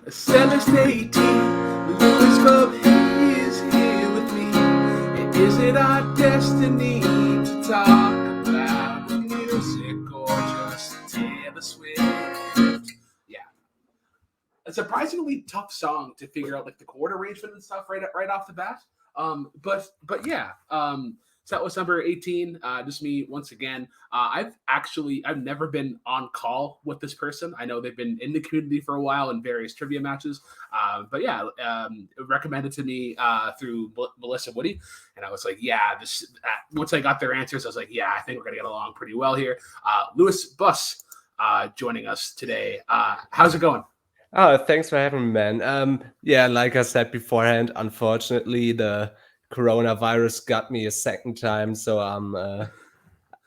Setlist 18, Lewis Club, he is here with me. Is it our destiny to talk about music or just Taylor Swift? Yeah, a surprisingly tough song to figure out like the chord arrangement and stuff right off the bat. But yeah, so that was number 18. Just me once again. I've never been on call with this person. I know they've been in the community for a while in various trivia matches. But yeah, recommended to me through Melissa Woody, and I was like, yeah, this. Once I got their answers, I was like, yeah, I think we're gonna get along pretty well here. Lewis Buss joining us today. How's it going? Oh, thanks for having me, man. Yeah, like I said beforehand, unfortunately, the coronavirus got me a second time, so I'm a,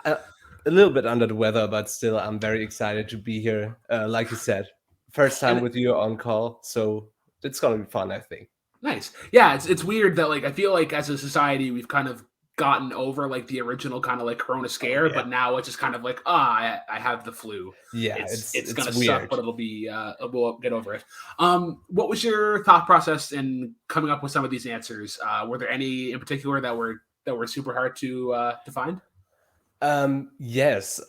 a little bit under the weather, but still, I'm very excited to be here. Like you said, first time And with you on call, so it's gonna be fun, I think. nice. Yeah, it's weird that like I feel like as a society we've kind of gotten over like the original kind of like corona Oh scare, yeah, but now it's just kind of like I have the flu. yeah, It's it's gonna suck, weird. but we'll get over it. What was your thought process in coming up with some of these answers? Were there any in particular that were super hard to find? Yes,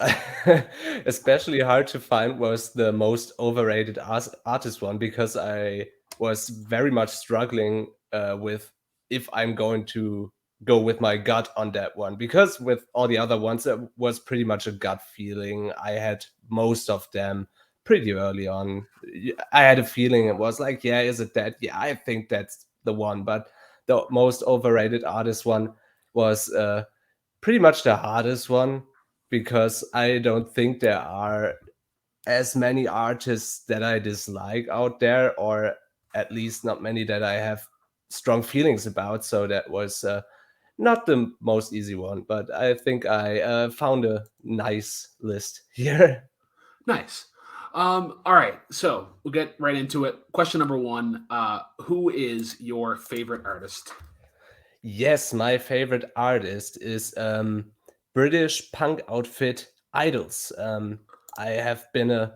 especially hard to find was the most overrated artist one because I was very much struggling with if I'm going to go with my gut on that one because with all the other ones it was pretty much a gut feeling. I had most of them pretty early on. I had a feeling it was like, yeah, is it that? Yeah, I think that's the one. But the most overrated artist one was pretty much the hardest one because I don't think there are as many artists that I dislike out there, or at least not many that I have strong feelings about. So that was not the most easy one, but I think I found a nice list here. Nice. All right, so we'll get right into it. Question number one: who is your favorite artist? Yes, my favorite artist is British punk outfit Idols. I have been a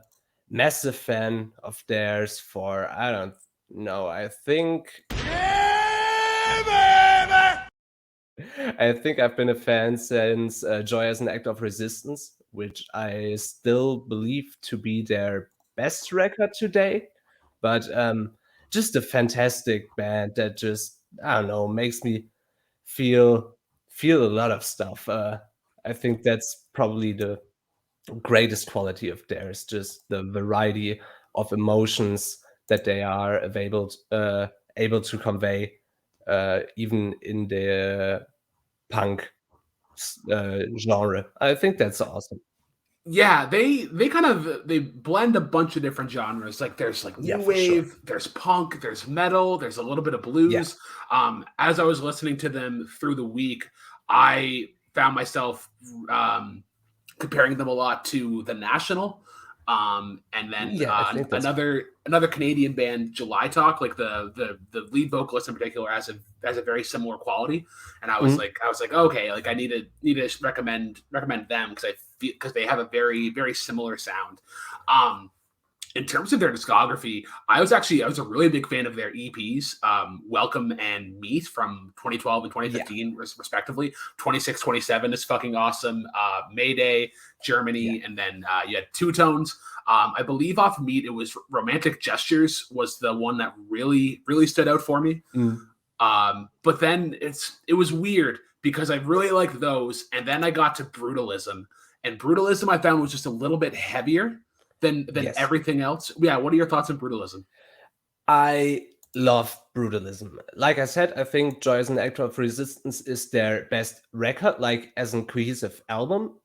massive fan of theirs for I don't know. I think I've been a fan since Joy as an Act of Resistance, which I still believe to be their best record today. But just a fantastic band that just I don't know makes me feel feel a lot of stuff. I think that's probably the greatest quality of theirs, just the variety of emotions that they are able to convey, even in the punk genre. I think that's awesome. Yeah, they kind of they blend a bunch of different genres. Like there's like Yeah, new for sure. wave, there's punk, there's metal, there's a little bit of Yeah. blues. As I was listening to them through the week, I found myself comparing them a lot to the National. And then Yeah, I think that's another Canadian band, July Talk, like the lead vocalist in particular has a very similar quality. And mhm. I was like, okay, like I need to recommend them because I feel because they have a very similar sound. Um, in terms of their discography, I was a really big fan of their EPs, Welcome and Meet from 2012 and Yeah, 2015, respectively. 26, 27 is fucking awesome. Mayday, yeah. Germany, and then you had Two Tones. I believe off Meet, it was Romantic Gestures was the one that really stood out for me. Mm. But then it was weird because I really liked those, and then I got to Brutalism, and Brutalism I found was just a little bit heavier than Yes. everything else. Yeah, what are your thoughts on Brutalism? I love brutalism. Like I said, I think Joy as an Act of Resistance is their best record, like as a cohesive album.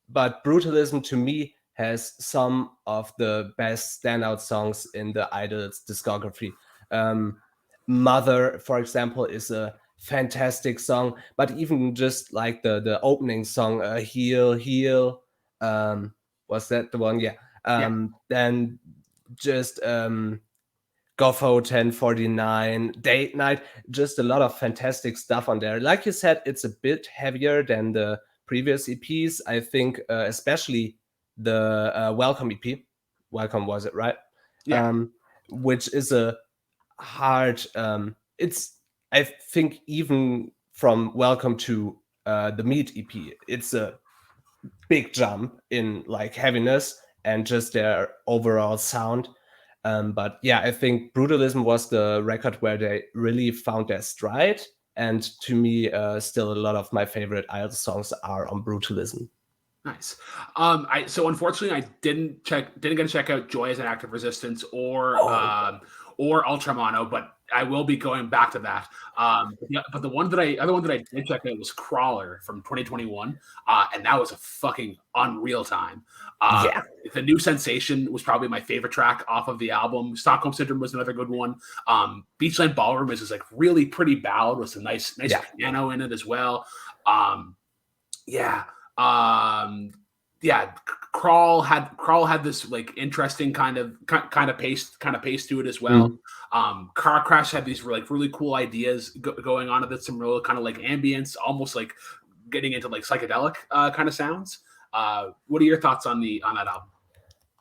But brutalism to me has some of the best standout songs in the Idols discography. Um, Mother, for example, is a fantastic song, but even just like the opening song, Heal, Heal, was that the one? Yeah. Yeah, Then just Goffo 1049, Date Night, just a lot of fantastic stuff on there. Like you said, it's a bit heavier than the previous EPs. I think, especially the Welcome EP. Welcome was it, right? yeah, Um, which is a hard. It's I think even from Welcome to the Meat EP, it's a big jump in like heaviness and just their overall sound. But yeah, I think Brutalism was the record where they really found their stride. And to me, still a lot of my favorite Idol songs are on Brutalism. Nice. So unfortunately, I didn't get to check out Joy as an Act of Resistance Oh, or Ultramono, but I will be going back to that. But the other one that I did check out was Crawler from 2021, and that was a fucking unreal time. Uh, yeah, the New Sensation was probably my favorite track off of the album. Stockholm Syndrome was another good one. Beachland Ballroom is like really pretty ballad with some nice yeah. piano in it as well. Um, yeah. Um, yeah, Crawl had this like interesting kind of pace to it as well. Mm. Car Crash had these like really cool ideas going on with some real kind of like ambience, almost like getting into like psychedelic kind of sounds. What are your thoughts on that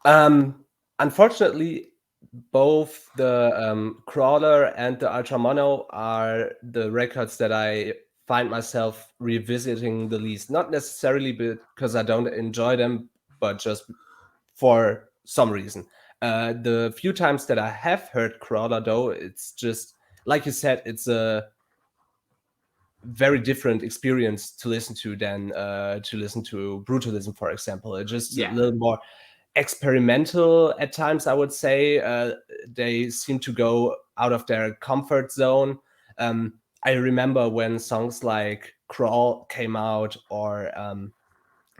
album? Unfortunately, both the Crawler and the Ultramono are the records that I find myself revisiting the least. Not necessarily because I don't enjoy them, but just for some reason. The few times that I have heard Crawler, though, it's just like you said, it's a very different experience to listen to than to listen to Brutalism, for example. It's just a Yeah, little more experimental at times, I would say. They seem to go out of their comfort zone. I remember when songs like Crawl came out or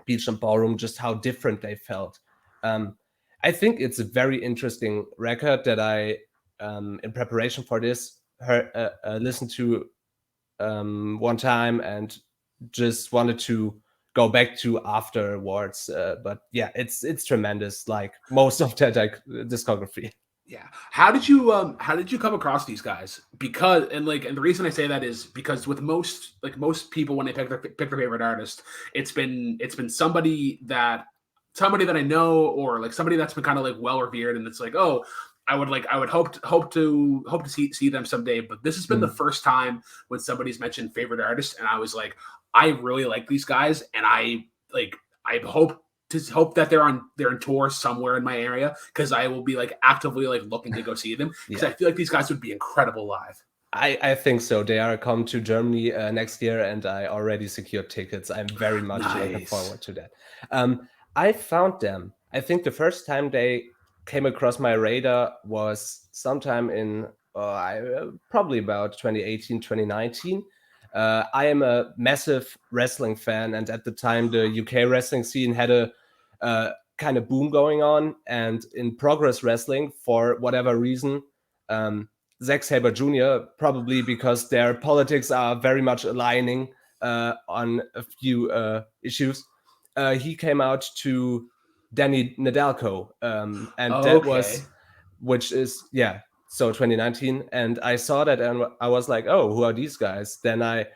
Beach and Ballroom, just how different they felt. Um, I think it's a very interesting record that I, in preparation for this, listened to one time and just wanted to go back to afterwards. But yeah, it's tremendous, like most of their discography. yeah. How did you come across these guys? Because and the reason I say that is because with most people when they pick their favorite artist, it's been somebody that I know or like somebody that's been kind of like well revered, and it's like, oh, I would hope to see them someday. But this has been the Mm. first time when somebody's mentioned favorite artist, and I was like, I really like these guys, and I hope that they're on tour somewhere in my area because I will be like actively like looking to go see them because Yeah, I feel like these guys would be incredible live. I think so. They are come to Germany next year, and I already secured tickets. I'm very much looking Nice. forward to that. I found them. I think the first time they came across my radar was sometime in probably about 2018, 2019. I am a massive wrestling fan, and at the time, the UK wrestling scene had a kind of boom going on. And in Progress Wrestling, for whatever reason, Zack Sabre Jr., probably because their politics are very much aligning on a few issues. He came out to Danny Nadalko, and that Okay. was, which is, yeah, so 2019. And I saw that and I was like, oh, who are these guys? Then I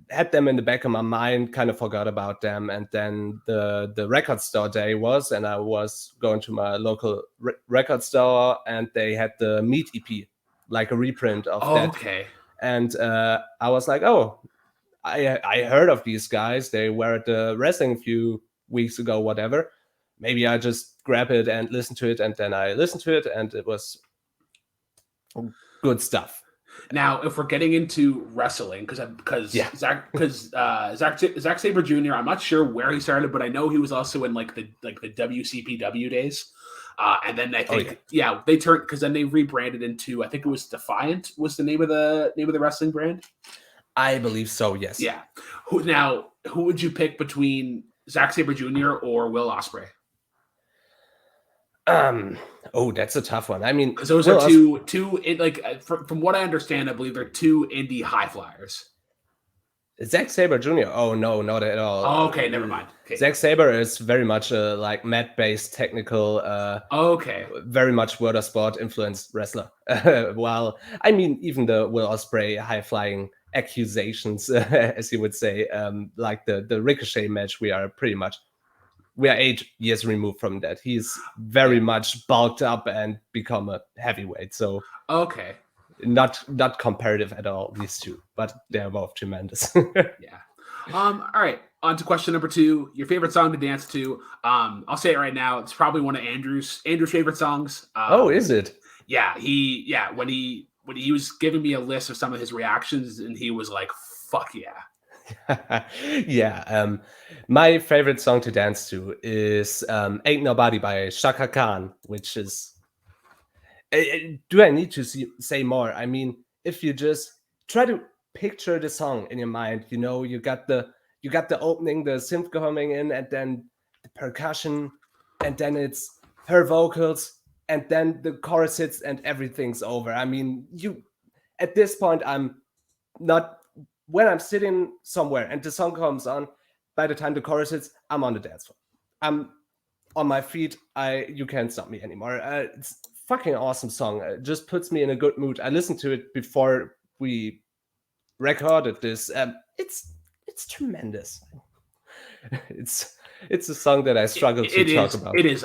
had them in the back of my mind, kind of forgot about them. And then the record store day was, and I was going to my local record store, and they had the Meat EP, like a reprint of that. Okay. And I was like, oh, I heard of these guys. They were at the wrestling a few weeks ago, whatever. Maybe I just grab it and listen to it. And then I listened to it, and it was good stuff. Now, if we're getting into wrestling, Yeah. Zack Saber Jr., I'm not sure where he started, but I know he was also in like the WCPW days. And then I Oh, yeah. think they turned because then they rebranded into I think it was Defiant was the name of the wrestling brand. I believe so, yes. Yeah. Who would you pick between Zack Saber Jr. or Will Ospreay? Um, oh, that's a tough one. I mean, Because those are from what I understand, I believe they're two indie high flyers. Zack Saber Jr. Oh no, not at all. Oh, okay, never mind. Okay. Zack Saber is very much a like mat-based technical, Okay. very much word of sport influenced wrestler. While I mean, even the Will Ospreay high flying accusations, as you would say, like the Ricochet match, we we are 8 years removed from that. He's very much bulked up and become a heavyweight. So Okay. not comparative at all, these two, but they're both tremendous. Yeah. All right. On to question number 2. Your favorite song to dance to. I'll say it right now. It's probably one of Andrew's favorite songs. Oh, is it? Yeah. When he was giving me a list of some of his reactions, and he was like, "Fuck yeah." Yeah. My favorite song to dance to is "Ain't Nobody" by Shaka Khan, which is. Do I need to say more? I mean, if you just try to picture the song in your mind, you got the opening, the synth coming in, and then the percussion, and then it's her vocals, and then the chorus hits, and everything's over. I mean, at this point, I'm not when I'm sitting somewhere and the song comes on. By the time the chorus hits, I'm on the dance floor. I'm on my feet. You can't stop me anymore. It's fucking awesome song. It just puts me in a good mood. I listened to it before we recorded this. It's tremendous. It's a song that I struggle to It talk is. about. It is.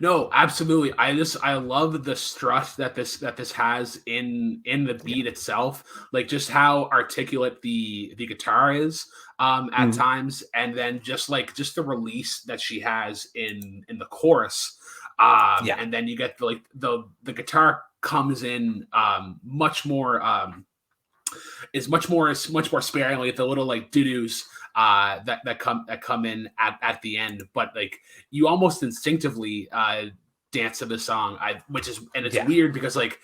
No, absolutely. I love the strut that this has in the beat itself, like just how articulate the guitar is at Mm. times, and then just the release that she has in the chorus, Yeah, and then you get the guitar comes in much more is much more sparingly, the little like doo-doos that come in at the end, but like you almost instinctively dance to the song. It's yeah, weird because like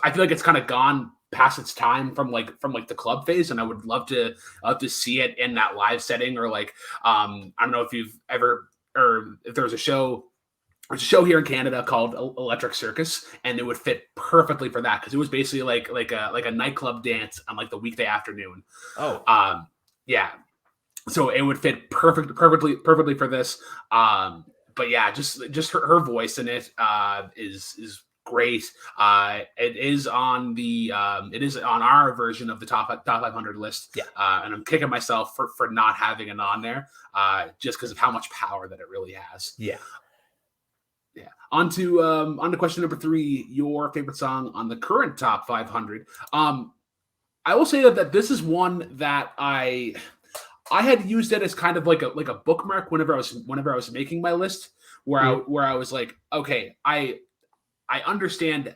I feel like it's kind of gone past its time from the club phase, and I would love to see it in that live setting, or like I don't know if you've ever, or if there was a show. There's a show here in Canada called Electric Circus, and it would fit perfectly for that because it was basically like a nightclub dance on like the weekday afternoon. Oh, Yeah, so it would fit perfectly for this. But yeah, just her voice in it is great. It is on our version of the top 500 list. yeah, And I'm kicking myself for not having it on there, just because of how much power that it really has. yeah. Yeah. On to question number 3. Your favorite song on the current top 500. I will say that this is one that I had used it as kind of like a bookmark whenever I was making my list, Mm. where I was like, okay, I understand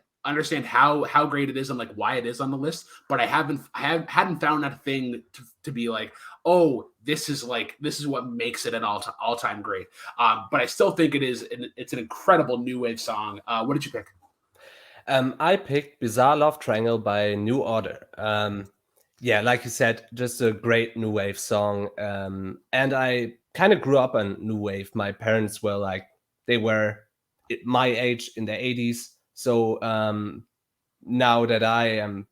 how great it is and like why it is on the list, but I hadn't found that thing to be like, oh, this is what makes it an all time great. But I still think it's an incredible new wave song. What did you pick? I picked Bizarre Love Triangle by New Order. Yeah, like you said, just a great new wave song. And I kind of grew up on new wave. My parents were like, they were my age in the 80s. So now that I am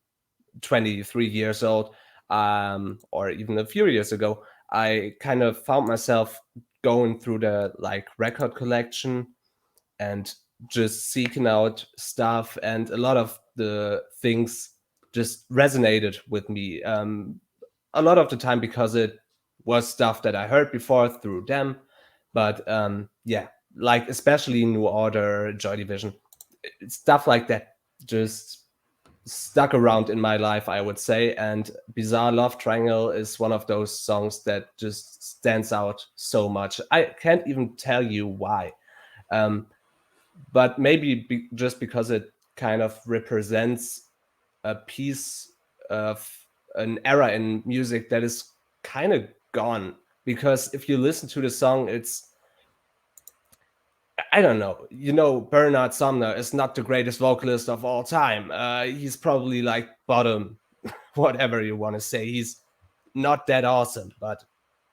23 years old, or even a few years ago, I kind of found myself going through the like record collection and just seeking out stuff, and a lot of the things just resonated with me, a lot of the time because it was stuff that I heard before through them. But yeah, like especially New Order, Joy Division, stuff like that just stuck around in my life, I would say. And Bizarre Love Triangle is one of those songs that just stands out so much. I can't even tell you why. um, but maybe just because it kind of represents a piece of an era in music that is kind of gone. Because if you listen to the song, I don't know. Bernard Sumner is not the greatest vocalist of all time. He's probably like bottom, whatever you want to say. He's not that awesome. But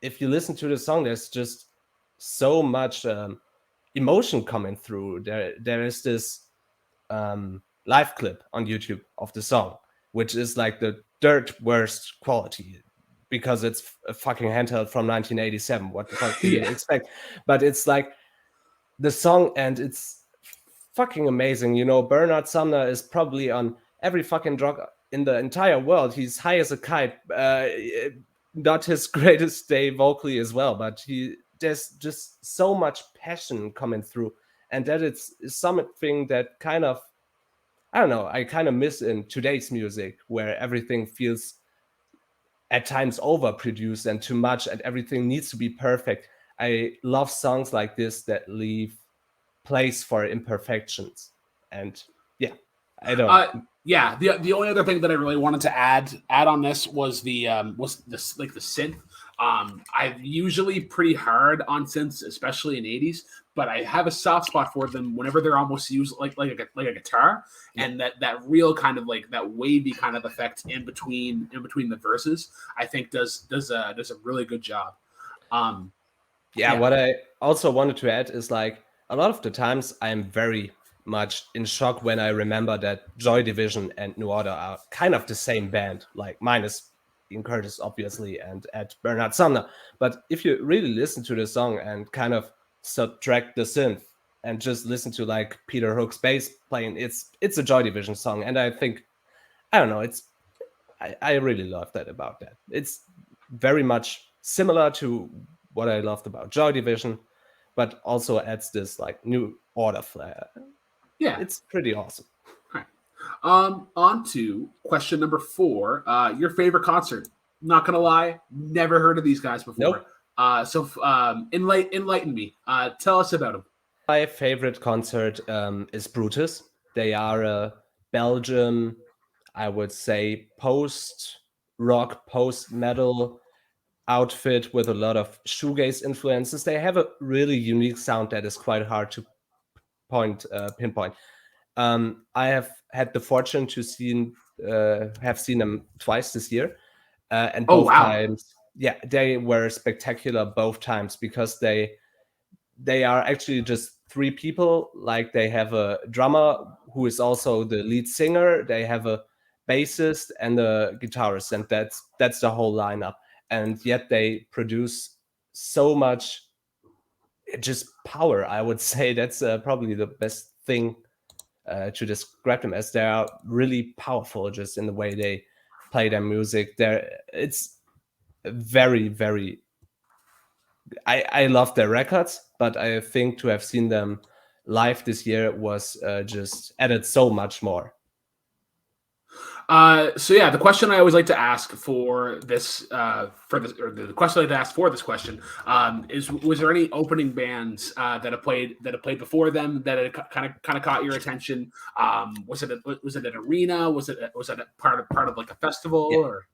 if you listen to the song, there's just so much emotion coming through. There is this live clip on YouTube of the song, which is like the dirt worst quality because it's a fucking handheld from 1987. What the fuck do you Yeah. expect? But it's like the song, and it's fucking amazing. Bernard Sumner is probably on every fucking drug in the entire world. He's high as a kite. not his greatest day vocally as well, but there's just so much passion coming through, and that it's something that kind of, I don't know, I kind of miss in today's music, where everything feels at times overproduced and too much, and everything needs to be perfect. I love songs like this that leave place for imperfections, and yeah, I don't Uh, know. yeah. The only other thing that I really wanted to add on this was this like the synth. I'm usually pretty hard on synths, especially in '80s, but I have a soft spot for them whenever they're almost used like a guitar, Yeah. and that real kind of like that wavy kind of effect in between the verses. I think does a really good job. Um, Yeah, yeah. what I also wanted to add is like a lot of the times I'm very much in shock when I remember that Joy Division and New Order are kind of the same band, like minus Ian Curtis, obviously, and Ed Bernard Sumner. But if you really listen to the song and kind of subtract the synth and just listen to like Peter Hook's bass playing, it's a Joy Division song. And I think, I don't know, I really love that about that. It's very much similar to what I loved about Joy Division, but also adds this like new order flair. Yeah. It's pretty awesome. All right. On to question number 4. Your favorite concert. Not gonna lie, never heard of these guys before. Nope. Enlighten me. Tell us about them. My favorite concert is Brutus. They are a Belgium, I would say, post rock, post metal outfit with a lot of shoegaze influences. They have a really unique sound that is quite hard to pinpoint. I have had the fortune to have seen them twice this year, and Oh both wow. times, yeah, they were spectacular both times because they are actually just three people. Like they have a drummer who is also the lead singer. They have a bassist and a guitarist, and that's the whole lineup. And yet they produce so much just power. I would say that's probably the best thing to describe them as. They are really powerful just in the way they play their music. It's very, very. I love their records, but I think to have seen them live this year was just added so much more. So yeah, the question I always like to ask or the question I like to ask for this question is: was there any opening bands that have played before them that had kind of caught your attention? Was it an arena? Was it a part of like a festival Yeah. or?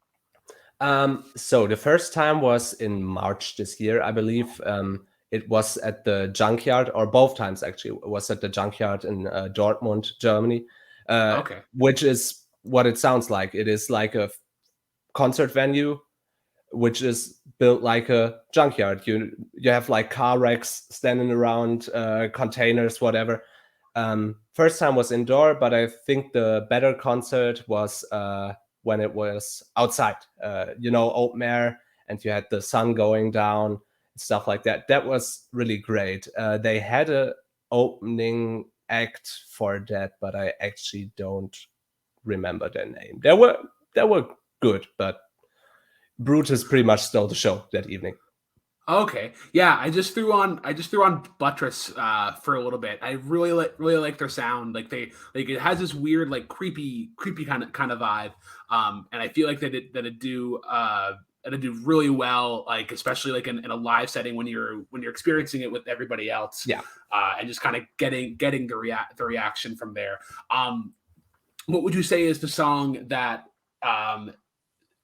So the first time was in March this year, I believe. It was at the Junkyard, or both times actually. It was at the Junkyard in Dortmund, Germany, Okay. which is what it sounds like. It is like a concert venue, which is built like a junkyard. You have like car wrecks standing around, containers, whatever. First time was indoor, but I think the better concert was when it was outside. Open air, and you had the sun going down, stuff like that. That was really great. They had a opening act for that, but I actually don't remember their name. They were good, but Brutus pretty much stole the show that evening. Okay. Yeah, I just threw on Buttress for a little bit. I really like their sound. Like it has this weird like creepy kind of vibe. And I feel like that it do really well, like especially like in a live setting when you're experiencing it with everybody else. Yeah. And just kind of getting the reaction from there. What would you say is the song um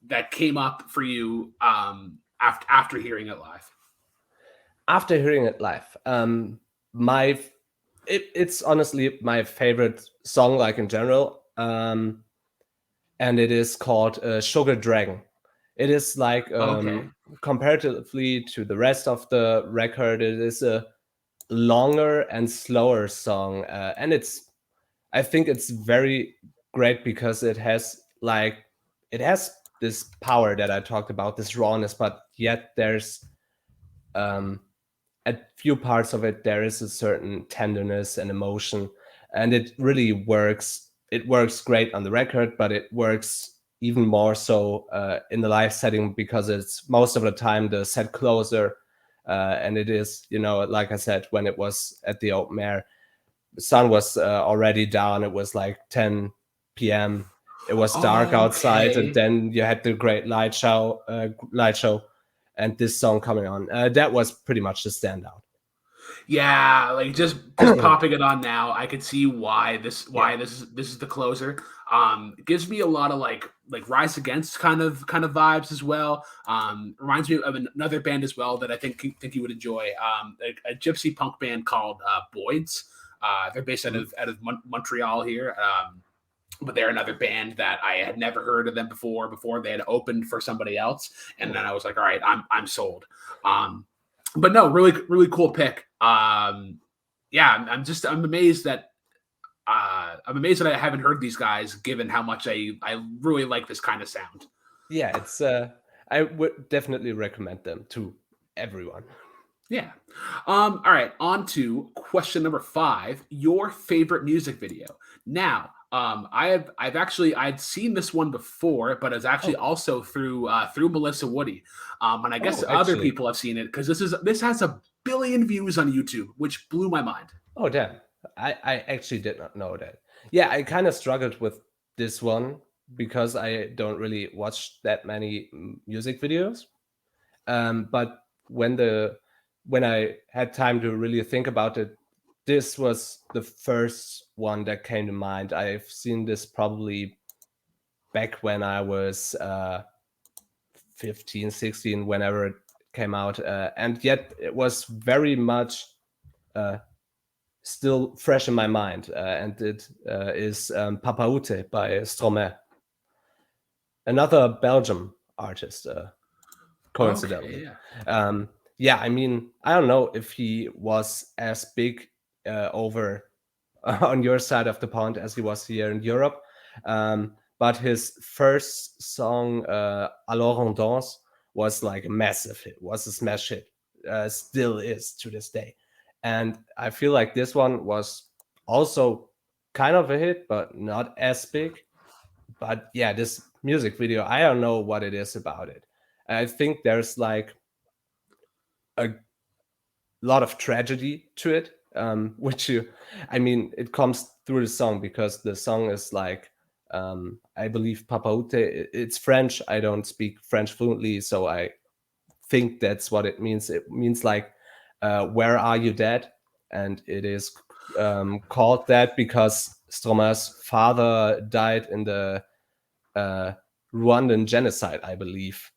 that came up for you after hearing it live? After hearing it live, my it's honestly my favorite song, like in general, and it is called Sugar Dragon. It is like Okay. comparatively to the rest of the record, it is a longer and slower song, and I think it's very great because it has this power that I talked about, this rawness, but yet there's at few parts of it there is a certain tenderness and emotion, and it really works. It works great on the record, but it works even more so in the live setting, because it's most of the time the set closer. And it is, like I said, when it was at the open air, the sun was already down. It was like 10 p.m. It was dark outside, and Okay. then you had the great light show, and this song coming on. That was pretty much the standout. Yeah, like just popping it on now, I could see why Yeah. this is the closer. It gives me a lot of like Rise Against kind of vibes as well. Reminds me of another band as well that I think you would enjoy. A gypsy punk band called Boyd's. They're based Mhm. out of Montreal here. But they're another band that I had never heard of them before they had opened for somebody else, and then I was like, all right, I'm sold. But no, really cool pick. Yeah, I'm amazed that I haven't heard these guys, given how much I really like this kind of sound. Yeah, it's I would definitely recommend them to everyone. Yeah. All right, on to question number 5, your favorite music video. Now, I'd seen this one before, but it's actually Oh, also through Melissa Woody. And I guess oh, other actually. people have seen it because this has a billion views on YouTube, which blew my mind. Oh, damn. I actually did not know that. Yeah, I kind of struggled with this one because I don't really watch that many music videos. But when I had time to really think about it, this was the first one that came to mind. I've seen this probably back when I was 15, 16, whenever it came out. And yet it was very much uh, still fresh in my mind. And it is Papaute by Stromae, another Belgium artist, Okay, coincidentally. yeah. Um, yeah, I mean, I don't know if he was as big over on your side of the pond as he was here in Europe. But his first song, Alors on danse, was like a massive hit, was a smash hit, still is to this day. And I feel like this one was also kind of a hit, but not as big. But yeah, this music video, I don't know what it is about it. I think there's like a lot of tragedy to it, which I mean, it comes through the song because the song is like, I believe Papaute, it's French. I don't speak French fluently, so I think that's what it means. It means like, where are you, dad? And it is called that because Stromae's father died in the uh, Rwandan genocide, I believe.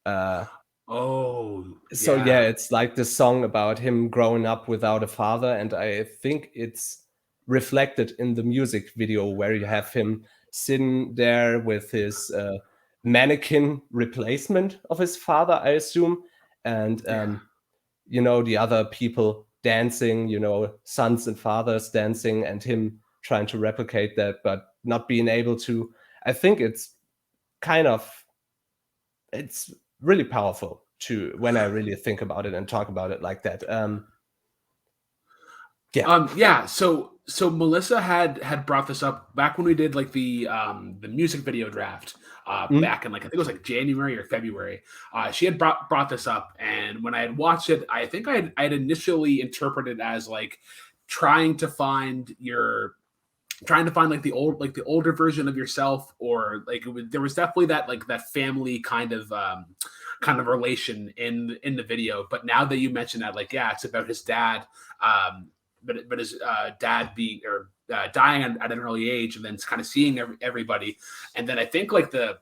Uh, Oh, so yeah, yeah. it's like the song about him growing up without a father, and I think it's reflected in the music video where you have him sitting there with his mannequin replacement of his father, I assume, and Yeah. the other people dancing, sons and fathers dancing, and him trying to replicate that but not being able to. I think kind of it's really powerful to when I really think about it and talk about it like that. Yeah. Yeah, so Melissa had brought this up back when we did like the music video draft Mm, back in like I think it was like January or February. She had brought this up, and when I had watched it, I think I had initially interpreted it as like trying to find your trying to find like the older version of yourself, or like there was definitely that like that family kind of relation in the video. But now that you mention that, like, yeah, it's about his dad, um but his dad being or dying at an early age, and then kind of seeing everybody. And then I think like the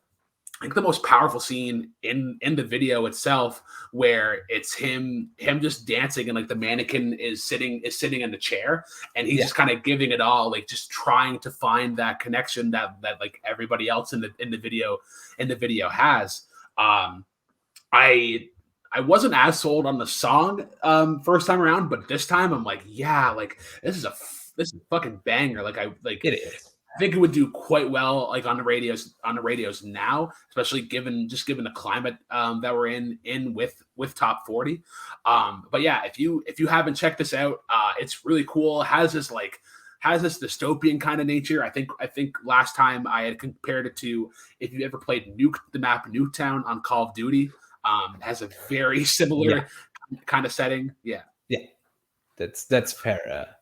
most powerful scene in the video itself, where it's him just dancing, and like the mannequin is sitting in the chair, and he's yeah. just kind of giving it all, like just trying to find that connection that like everybody else in the video has. Um i i wasn't as sold on the song first time around, but this time I'm like, yeah, like this is a fucking banger. Like I like It is. I think it would do quite well, like on the radios now, especially given the climate that we're in with top 40. But yeah, if you haven't checked this out, it's really cool. It has this like has this dystopian kind of nature. I think last time I had compared it to, if you ever played the map Nuketown on Call of Duty. It has a very Yeah, similar kind of setting. Yeah. yeah, that's fair.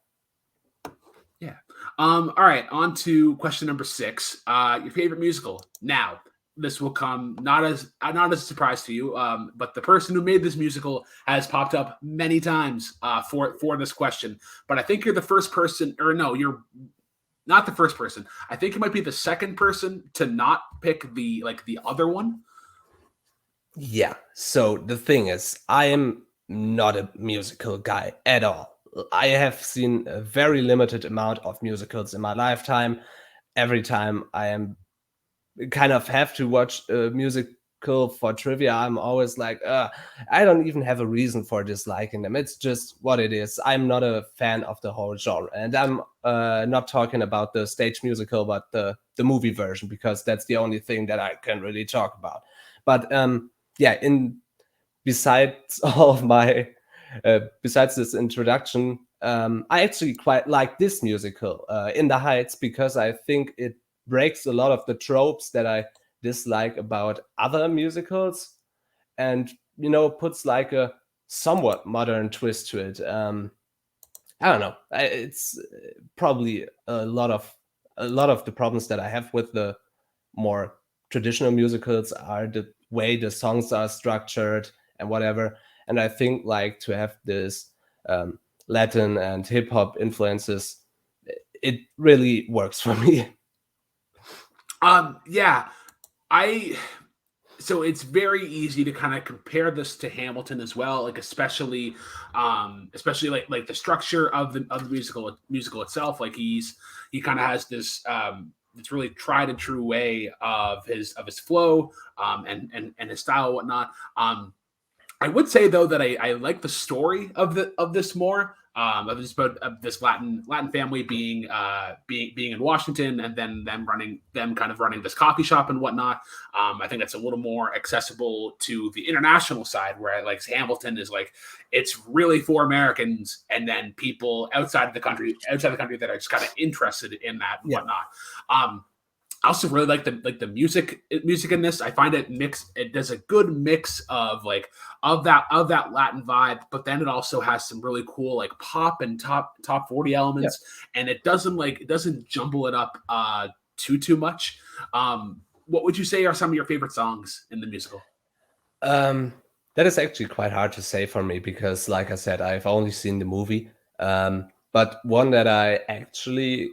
Yeah. All right. On to question number 6. Your favorite musical. Now, this will come not as a surprise to you, but the person who made this musical has popped up many times for this question. But I think you're the first person, or no, you're not the first person. I think you might be the second person to not pick the other one. Yeah. So the thing is, I am not a musical guy at all. I have seen a very limited amount of musicals in my lifetime. Every time I am kind of have to watch a musical for trivia, I'm always like, I don't even have a reason for disliking them. It's just what it is. I'm not a fan of the whole genre, and I'm not talking about the stage musical, but the movie version, because that's the only thing that I can really talk about. But yeah, in besides all of my besides this introduction, I actually quite like this musical, In the Heights, because I think it breaks a lot of the tropes that I dislike about other musicals, and puts like a somewhat modern twist to it. I don't know. It's probably a lot of the problems that I have with the more traditional musicals are the way the songs are structured and whatever. And I think like to have this Latin and hip hop influences, it really works for me. Yeah. I So it's very easy to kind of compare this to Hamilton as well, like especially like the structure of the musical itself. Like he kind of has this really tried and true way of his flow, and his style and whatnot. I would say though that I like the story of this more, of this Latin family being in Washington, and then them kind of running this coffee shop and whatnot. I think that's a little more accessible to the international side, where like Hamilton is like, it's really for Americans, and then people outside the country that are just kind of interested in that and Yeah. whatnot. I also really like the music in this. I find it does a good mix of that Latin vibe, but then it also has some really cool like pop and top 40 Yeah. elements, and it doesn't jumble it up too much. What would you say are some of your favorite songs in the musical? Um, that is actually quite hard to say for me because, like I said, I've only seen the movie. But one that I actually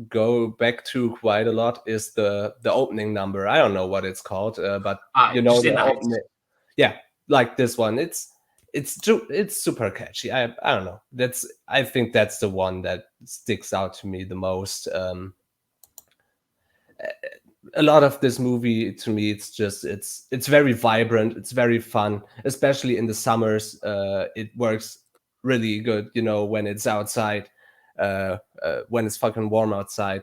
go back to quite a lot is the opening number. I don't know what it's called, but Just In the the Heights. opening. Yeah, like this one. It's super catchy. I don't know. I think that's the one that sticks out to me the most. A lot of this movie to me, it's very vibrant, it's very fun, especially in the summers. It works really good, when it's outside, when it's fucking warm outside.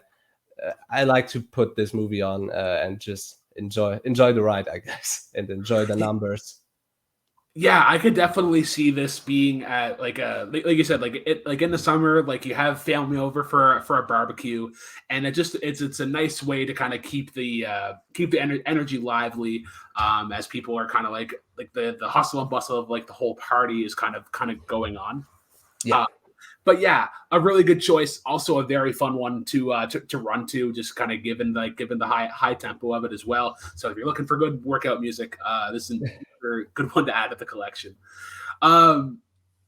I like to put this movie on, and just enjoy the ride, I guess, and enjoy the numbers. Yeah, I could definitely see this being at like you said, like in the summer, like you have family over for a barbecue, and it's a nice way to kind of keep the energy lively, as people are kind of like the hustle and bustle of like the whole party is kind of going on. Yeah. Uh, but yeah, a really good choice. Also, a very fun one to run to, just kind of given the high tempo of it as well. So if you're looking for good workout music, this is a good one to add to the collection. Um,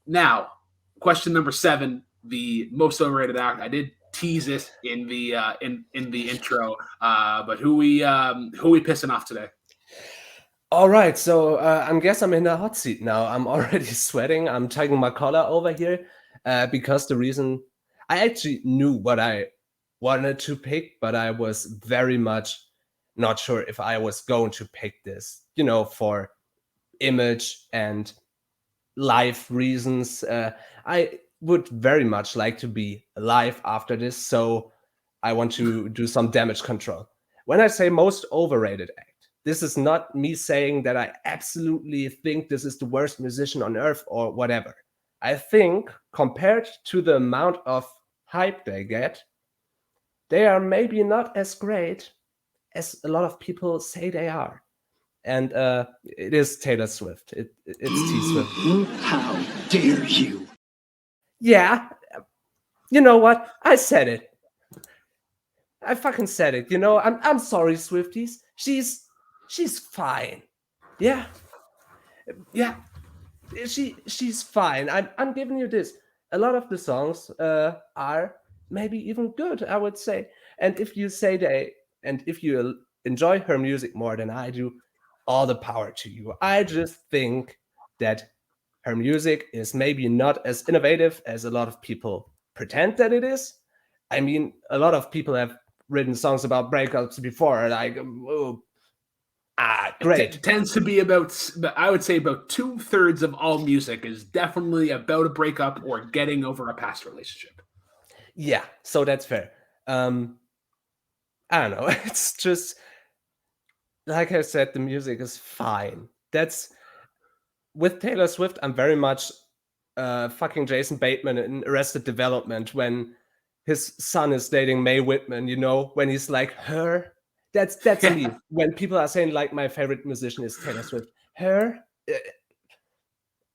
Now, question number 7, the most overrated act. I did tease it in the intro, but who we pissing off today? All right, so I guess I'm in the hot seat now. I'm already sweating. I'm tugging my collar over here, because the reason I actually knew what I wanted to pick, but I was very much not sure if I was going to pick this, for image and life reasons. I would very much like to be alive after this, so I want to do some damage control. When I say most overrated act, this is not me saying that I absolutely think this is the worst musician on earth or whatever. I think compared to the amount of hype they get, they are maybe not as great as a lot of people say they are. And it is Taylor Swift. It's T Swift. How dare you? Yeah, you know what? I said it. I fucking said it. You know, I'm sorry, Swifties. She's fine. Yeah, Yeah. she's fine. I'm giving you this. A lot of the songs are maybe even good, I would say. And if you say if you enjoy her music more than I do, all the power to you. I just think that her music is maybe not as innovative as a lot of people pretend that it is. I mean, a lot of people have written songs about breakups before, like, oh, great. Tends to be about, I would say, about 2/3 of all music is definitely about a breakup or getting over a past relationship. Yeah, so that's fair. I don't know. It's just like I said, the music is fine. That's with Taylor Swift. I'm very much fucking Jason Bateman in Arrested Development when his son is dating Mae Whitman. You know, when he's like her. That's me. When people are saying like my favorite musician is Taylor Swift, her.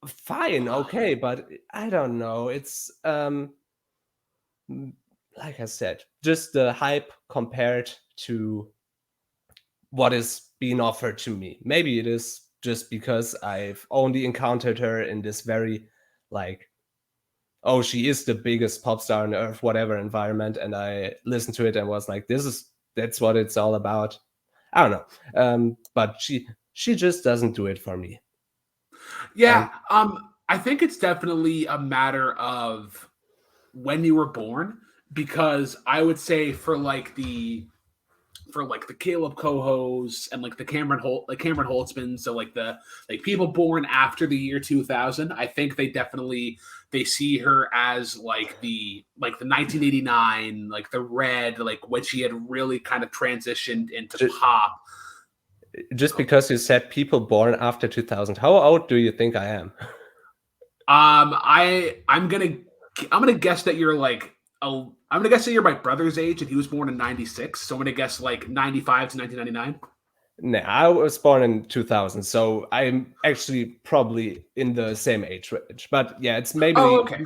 Fine, okay, but I don't know. It's like I said, just the hype compared to what is being offered to me. Maybe it is just because I've only encountered her in this very like, oh, she is the biggest pop star on earth, whatever environment, and I listened to it and was like, that's what it's all about. I don't know. But she just doesn't do it for me. Yeah. And I think it's definitely a matter of when you were born, because I would say for the Caleb Cohos and like the Cameron Holtzman, so like the people born after the year 2000, I think they see her as like the 1989, like the Red, like when she had really kind of transitioned into pop. just because you said people born after 2000, how old do you think I am? I'm gonna guess that you're like I'm gonna guess that you're my brother's age, and he was born in '96. So I'm gonna guess like '95 to 1999. Nah, I was born in 2000, so I'm actually probably in the same age range. But yeah, it's Oh, okay.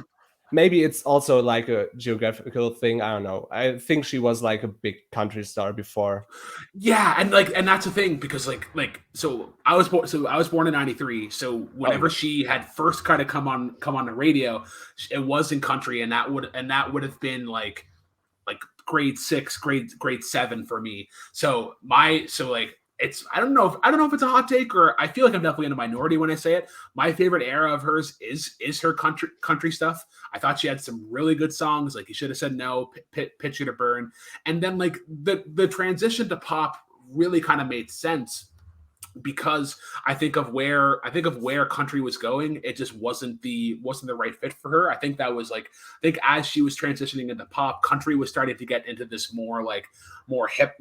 maybe it's also like a geographical thing. I don't know. I think she was like a big country star before. Yeah, and that's the thing, because so I was born in '93. So whenever Okay. she had first kind of come on the radio, it was in country, and that would have been like grade 6, grade 7 for me. So like it's I don't know if it's a hot take, or I feel like I'm definitely in a minority when I say it. My favorite era of hers is her country stuff. I thought she had some really good songs, like You Should Have Said No, Picture to Burn, and then like the transition to pop really kind of made sense, because I think of where country was going, it just wasn't the right fit for her. I think that was like, I think as she was transitioning into pop, country was starting to get into this more hip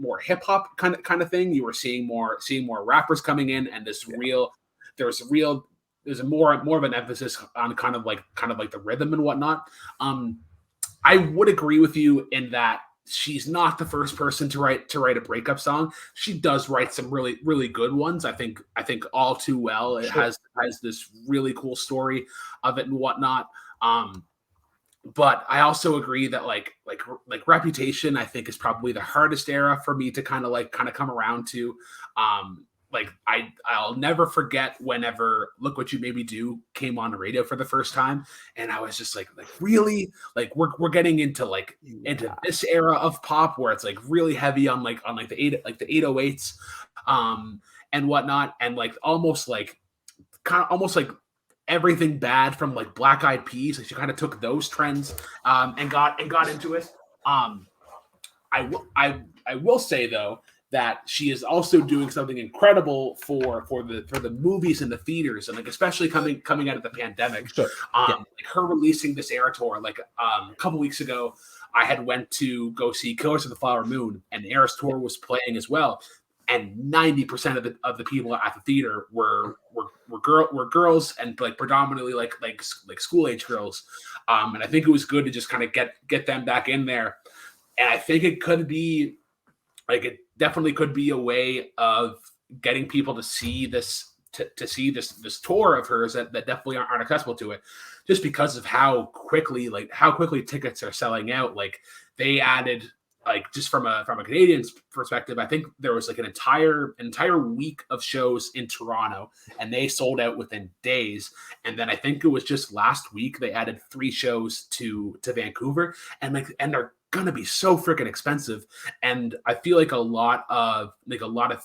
hop kind of thing. You were seeing more rappers coming in, and there's a more of an emphasis on kind of like the rhythm and whatnot. I would agree with you in that she's not the first person to write a breakup song. She does write some really good ones. I think All Too Well, it Sure. has this really cool story of it and whatnot. But I also agree that like Reputation, I think, is probably the hardest era for me to kind of come around to. Like I'll never forget whenever Look What You Made Me Do came on the radio for the first time, and I was just like really, like we're getting into into this era of pop where it's like really heavy on the 808s and whatnot, and like almost like Everything Bad from like Black Eyed Peas. Like she kind of took those trends and got into it. I will say though that she is also doing something incredible for the movies and the theaters, and like especially coming out of the pandemic. Sure. Yeah. Like her releasing this era tour. Like a couple weeks ago, I had went to go see Killers of the Flower Moon, and the Eras tour was playing as well. and 90% of the people at the theater were girls, and like predominantly like school age girls. And I think it was good to just kind of get them back in there. And I think it could be like, it definitely could be a way of getting people to see this to see this tour of hers that definitely aren't accessible to it, just because of how quickly tickets are selling out. Like, they added, like, just from a Canadian perspective, I think there was like an entire week of shows in Toronto, and they sold out within days. And then I think it was just last week they added 3 shows to Vancouver, and they're gonna be so freaking expensive. And I feel like a lot of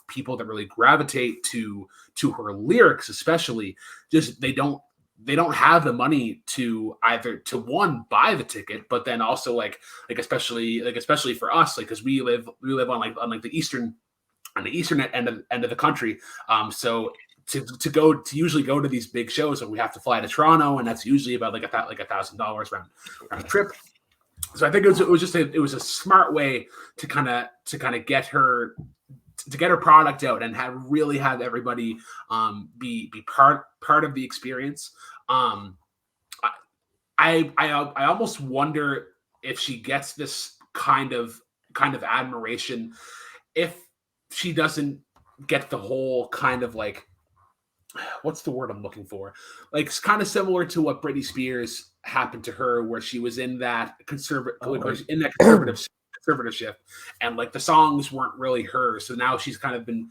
people that really gravitate to her lyrics, especially, just they don't have the money to either to one, buy the ticket, but then also especially for us, like, because we live on the eastern end of the country. So to usually go to these big shows, and we have to fly to Toronto, and that's usually about like $1,000 round trip. So I think it was a smart way to kind of get her product out and have everybody be part of the experience. I almost wonder if she gets this kind of admiration if she doesn't get the whole kind of, like, what's the word I'm looking for? Like, it's kind of similar to what Britney Spears happened to her, where she was in that conservatorship, and like the songs weren't really hers. So now she's kind of been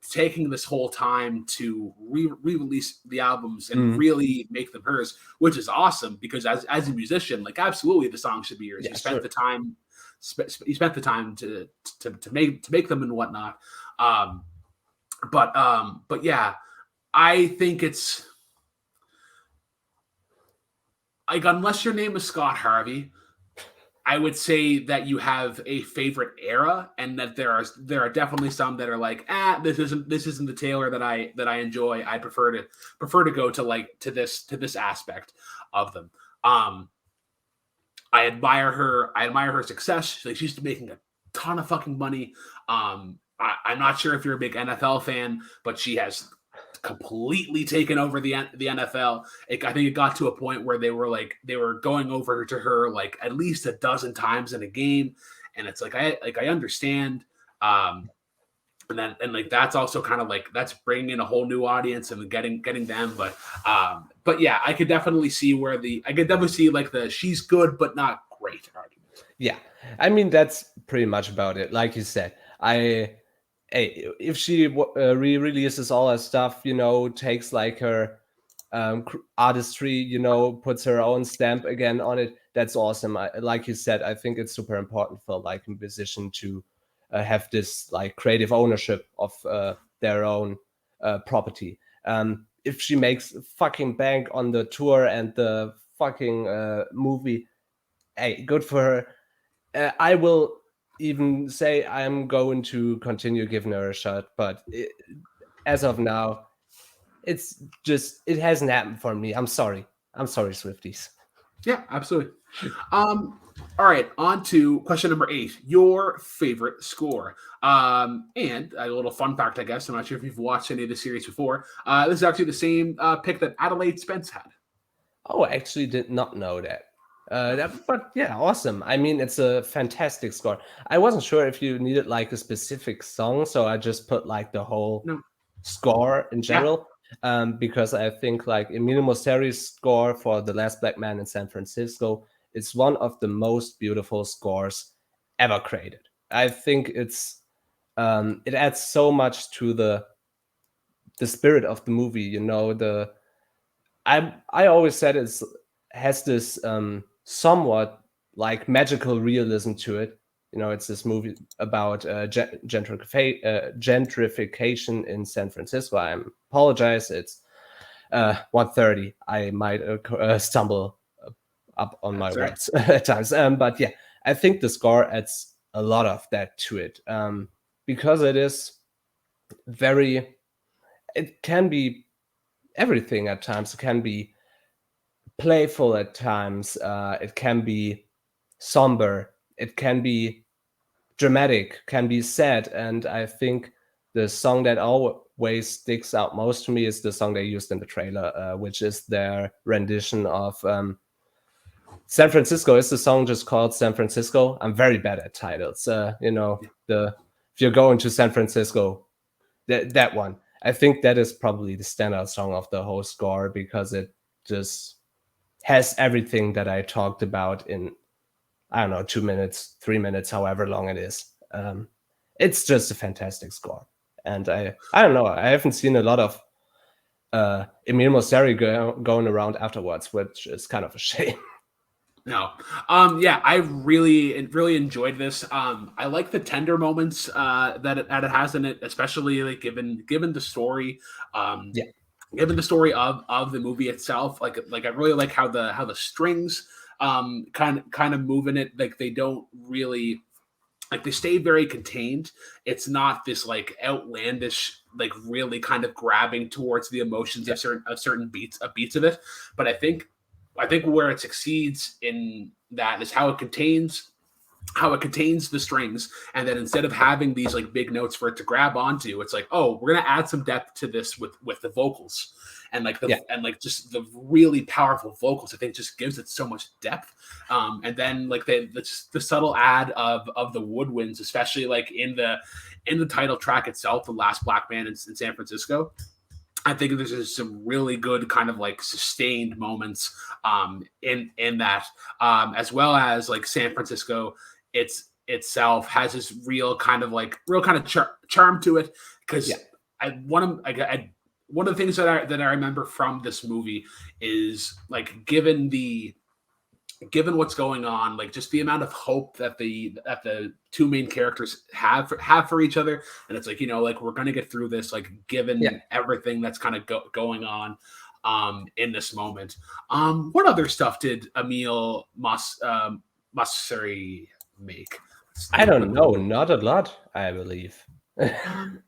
taking this whole time to re-release the albums and really make them hers, which is awesome, because as a musician, like, absolutely the song should be yours. Yeah, you spent sure. the time you spent the time to make them and whatnot. But yeah, I think it's like, unless your name is Scott Harvey, I would say that you have a favorite era, and that there are definitely some that are like, this isn't the Taylor that I enjoy. I prefer to go to this aspect of them. I admire her success. Like, she's making a ton of fucking money. I'm not sure if you're a big NFL fan, but she has completely taken over the NFL. I think it got to a point where they were going over to her like at least a dozen times in a game, and it's like I understand. And like, that's also kind of like, that's bringing in a whole new audience and getting them. But yeah, I could definitely see like the she's good but not great argument. Yeah, I mean, that's pretty much about it. Like you said, if she re-releases all her stuff, takes like her artistry, puts her own stamp again on it, that's awesome. Like you said, I think it's super important for like a musician to have this like creative ownership of their own property. If she makes fucking bank on the tour and the fucking movie, hey, good for her. I will even say I'm going to continue giving her a shot, but as of now, it hasn't happened for me. I'm sorry, Swifties. Yeah, absolutely. All right, on to question number 8. Your favorite score. And a little fun fact, I guess. I'm not sure if you've watched any of the series before. This is actually the same pick that Adelaide Spence had. Oh, I actually did not know that. But yeah, awesome. I mean, it's a fantastic score. I wasn't sure if you needed like a specific song, so I just put like the whole score in general. Because I think like Emilio Mosseri's score for The Last Black Man in San Francisco is one of the most beautiful scores ever created. I think it adds so much to the spirit of the movie. I always said it has this somewhat like magical realism to it. It's this movie about gentrification in San Francisco. I apologize. It's 1:30. I might stumble up on my words at times. But yeah, I think the score adds a lot of that to it, because it is it can be everything at times. It can be playful at times. It can be somber. It can be dramatic, can be sad, and I think the song that always sticks out most to me is the song they used in the trailer, which is their rendition of San Francisco. Is the song just called San Francisco? I'm very bad at titles. The if you're going to San Francisco, that one. I think that is probably the standout song of the whole score because it just has everything that I talked about in, I don't know, 2 minutes, 3 minutes, however long it is. It's just a fantastic score. And I don't know, I haven't seen a lot of Emil Mosseri going around afterwards, which is kind of a shame. No. Yeah, I really enjoyed this. I like the tender moments that it has in it, especially like given the story. Yeah. Given the story of the movie itself. Like I really like how the strings kind of move in it. Like they don't really, like, they stay very contained. It's not this like outlandish, like really kind of grabbing towards the emotions of certain beats of it. But I think where it succeeds in that is how it contains the strings, and then instead of having these like big notes for it to grab onto, it's like, oh, we're gonna add some depth to this with the vocals, and like and like just the really powerful vocals. I think just gives it so much depth. And then like the subtle add of the woodwinds, especially like in the title track itself, The Last Black Man in San Francisco. I think there's just some really good kind of like sustained moments in that, as well as like San Francisco itself has this real kind of charm to it, because one of the things that I remember from this movie is like given what's going on, like just the amount of hope that the two main characters have for each other, and it's like, like we're gonna get through this, like given everything that's kind of going on in this moment. What other stuff did Emil Mosseri make? I don't know, not a lot, I believe.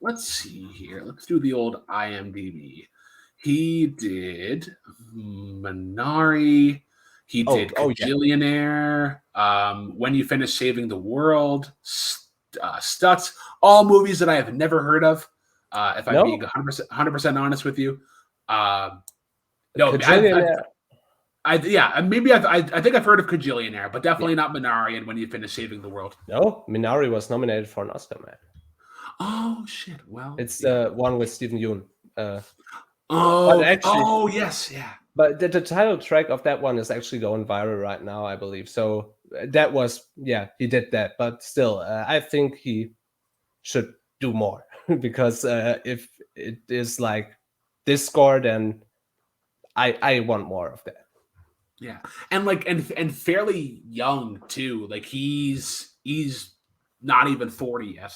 Let's see here. Let's do the old IMDb. He did Minari. He did Kajillionaire, When You Finish Saving the World, Stutz, all movies that I have never heard of, if I'm being 100% honest with you. No, I think I've heard of Kajillionaire, but definitely not Minari and When You Finish Saving the World. No, Minari was nominated for an Oscar, man. Oh, shit. Well, it's the one with Stephen Yeun. Yes, yeah. But the title track of that one is actually going viral right now, I believe. So that was, he did that. But still, I think he should do more because if it is like this score, then I want more of that. Yeah, and like and fairly young too. Like he's not even 40 yet.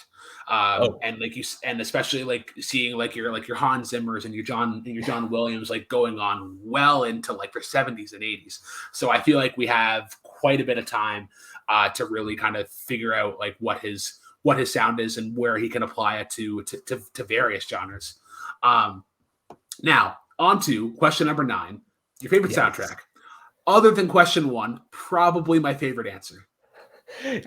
And like and especially like seeing like your Hans Zimmers and your John Williams like going on well into like their 70s and 80s. So I feel like we have quite a bit of time to really kind of figure out like what his sound is and where he can apply it to various genres. Now on to question number 9, your favorite soundtrack. Other than question 1, probably my favorite answer.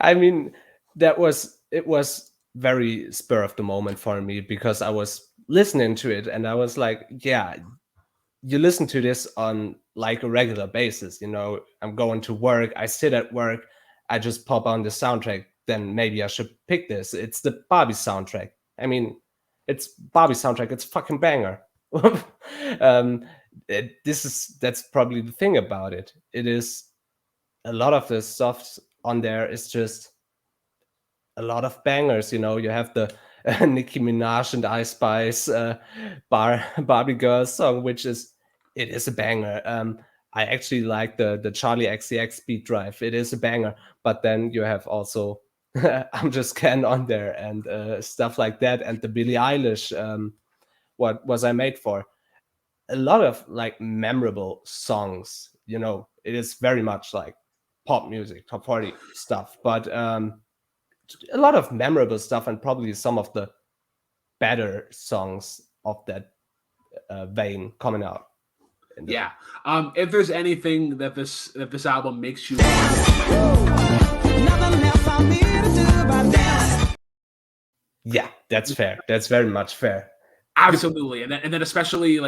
I mean, it was very spur of the moment for me because I was listening to it and I was like, you listen to this on like a regular basis. I'm going to work, I sit at work, I just pop on the soundtrack, then maybe I should pick this. It's the Barbie soundtrack. I mean, it's Barbie soundtrack, it's fucking banger. That's probably the thing about it. It is a lot of the stuff on there is just a lot of bangers. You have the Nicki Minaj and Ice Spice Barbie Girl song, which is a banger. I actually like the Charlie XCX Beat Drive. It is a banger. But then you have also I'm Just Ken on there and stuff like that, and the Billie Eilish What Was I Made For? A lot of like memorable songs. It is very much like pop music, top 40 stuff, but a lot of memorable stuff and probably some of the better songs of that vein coming out. If there's anything that this album makes you Yeah, that's fair. That's very much fair. Absolutely, and then especially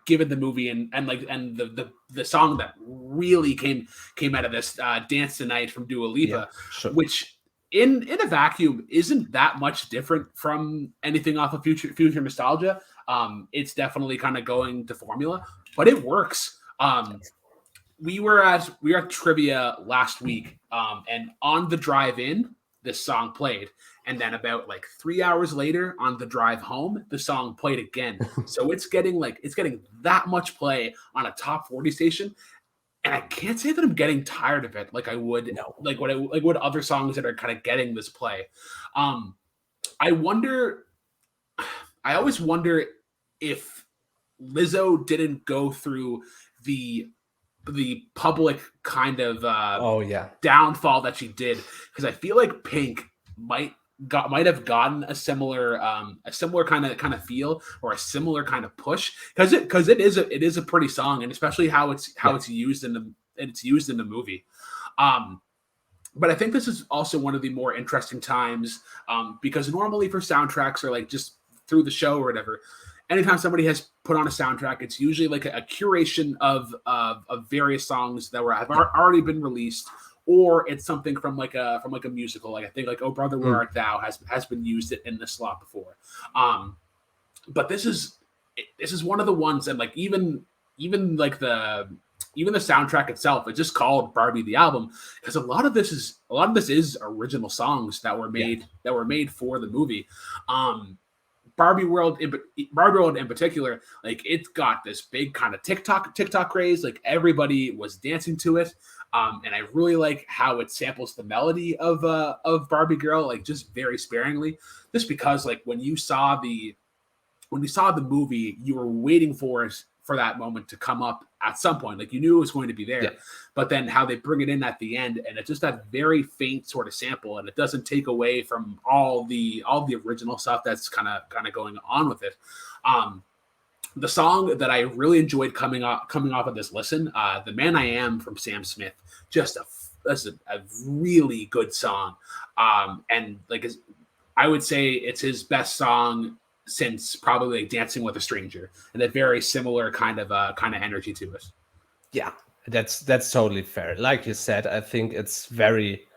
given the movie and the song that really came out of this, "Dance Tonight" from Dua Yeah, Lipa, sure. which in a vacuum isn't that much different from anything off of Future Nostalgia. It's definitely kind of going to formula, but it works. We were at trivia last week, and on the drive in, this song played, and then about like 3 hours later, on the drive home, the song played again. So it's getting that much play on a top 40 station, and I can't say that I'm getting tired of it like I would No. like what other songs that are kind of getting this play. I wonder. I always wonder if Lizzo didn't go through the public kind of Oh yeah. downfall that she did, because I feel like Pink might have gotten a similar kind of feel, or a similar kind of push, because it is a pretty song, and especially how it's used in the movie. But I think this is also one of the more interesting times, because normally for soundtracks, or like just through the show or whatever, anytime somebody has put on a soundtrack, it's usually like a curation of various songs that have already been released, or it's something from like a musical. Like I think like "Oh Brother, Where Art Thou" has been used in this slot before. But this is one of the ones, and like even like the soundtrack itself, it's just called Barbie the Album, because a lot of this is original songs that were made for the movie. Barbie World in particular, like it's got this big kind of TikTok craze. Like everybody was dancing to it, and I really like how it samples the melody of Barbie Girl, like just very sparingly. Just because like when you saw the movie, you were waiting for that moment to come up at some point. Like you knew it was going to be there, Yeah. but then how they bring it in at the end, and it's just that very faint sort of sample, and it doesn't take away from all the original stuff that's kind of going on with it. The song that I really enjoyed coming off of this listen, "The Man I Am" from Sam Smith, that's a really good song. And like I would say it's his best song since probably like "Dancing with a Stranger," and a very similar kind of energy to it. Yeah, that's totally fair. Like you said, I think it's very,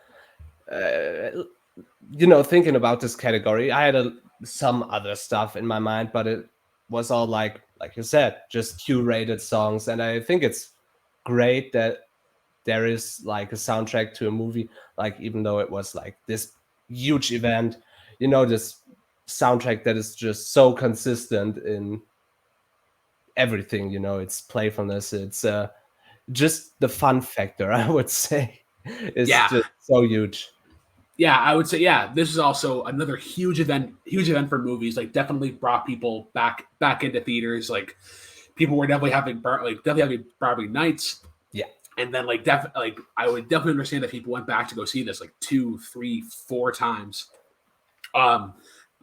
thinking about this category, I had some other stuff in my mind, but it was all like you said, just curated songs, and I think it's great that there is like a soundtrack to a movie, like even though it was like this huge event, this soundtrack that is just so consistent in everything. It's playfulness, it's just the fun factor, I would say, is Yeah. just so huge. Yeah, I would say, yeah, this is also another huge event for movies. Like definitely brought people back into theaters. Like people were definitely having Barbie nights. Yeah. And then I would definitely understand that people went back to go see this like 2, 3, 4 times.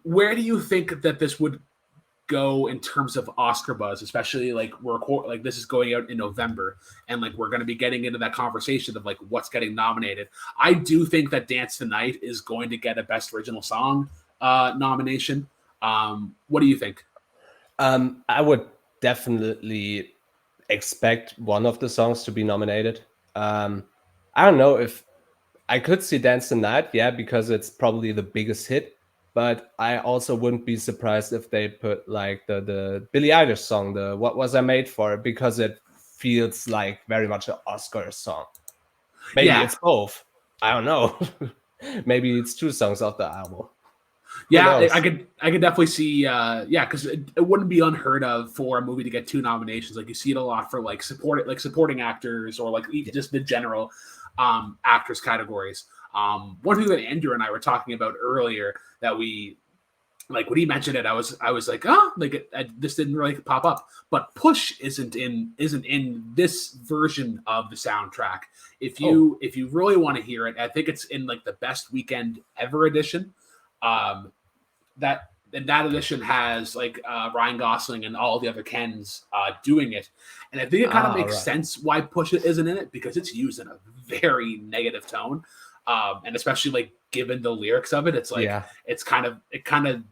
Where do you think that this would go in terms of Oscar buzz, especially like this is going out in November, and like we're going to be getting into that conversation of like what's getting nominated? I do think that "Dance Tonight" is going to get a Best Original Song nomination. What do you think? I would definitely expect one of the songs to be nominated. I don't know if I could see "Dance the Night," yeah, because it's probably the biggest hit. But I also wouldn't be surprised if they put like the Billie Eilish song, the "What Was I Made For," because it feels like very much an Oscar song. Maybe Yeah. it's both. I don't know. Maybe it's 2 songs off the album. Yeah, I could definitely see. Because it wouldn't be unheard of for a movie to get 2 nominations. Like you see it a lot for like supporting actors, or like just the general actors categories. One thing that Andrew and I were talking about earlier, that we like when he mentioned it, I was like, this didn't really pop up. But "Push" isn't in this version of the soundtrack. If you really want to hear it, I think it's in like the Best Weekend Ever edition. That edition has like Ryan Gosling and all the other Kens doing it, and I think it kind of makes sense why "Push" It isn't in it, because it's used in a very negative tone. And especially like given the lyrics of it, it's like Yeah. it kind of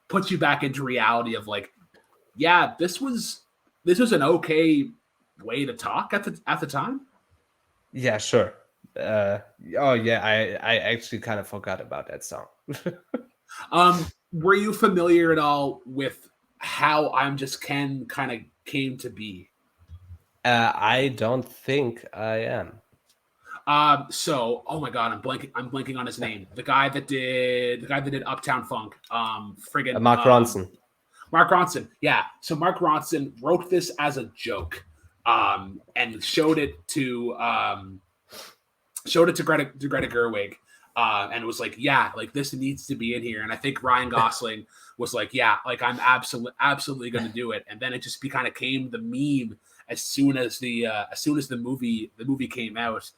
puts you back into reality of like, yeah, this was an okay way to talk at the time. Yeah, sure. Oh yeah, I actually kind of forgot about that song. Were you familiar at all with how I'm Just Ken kind of came to be? I don't think I am. So oh my god, I'm blanking on his name. The guy that did Uptown Funk. Friggin' Mark Ronson. Mark Ronson. Yeah. So Mark Ronson wrote this as a joke, and showed it to Greta Gerwig, and was like, yeah, like this needs to be in here. And I think Ryan Gosling was like, yeah, like I'm absolutely going to do it. And then it just kind of came the meme as soon as the movie came out.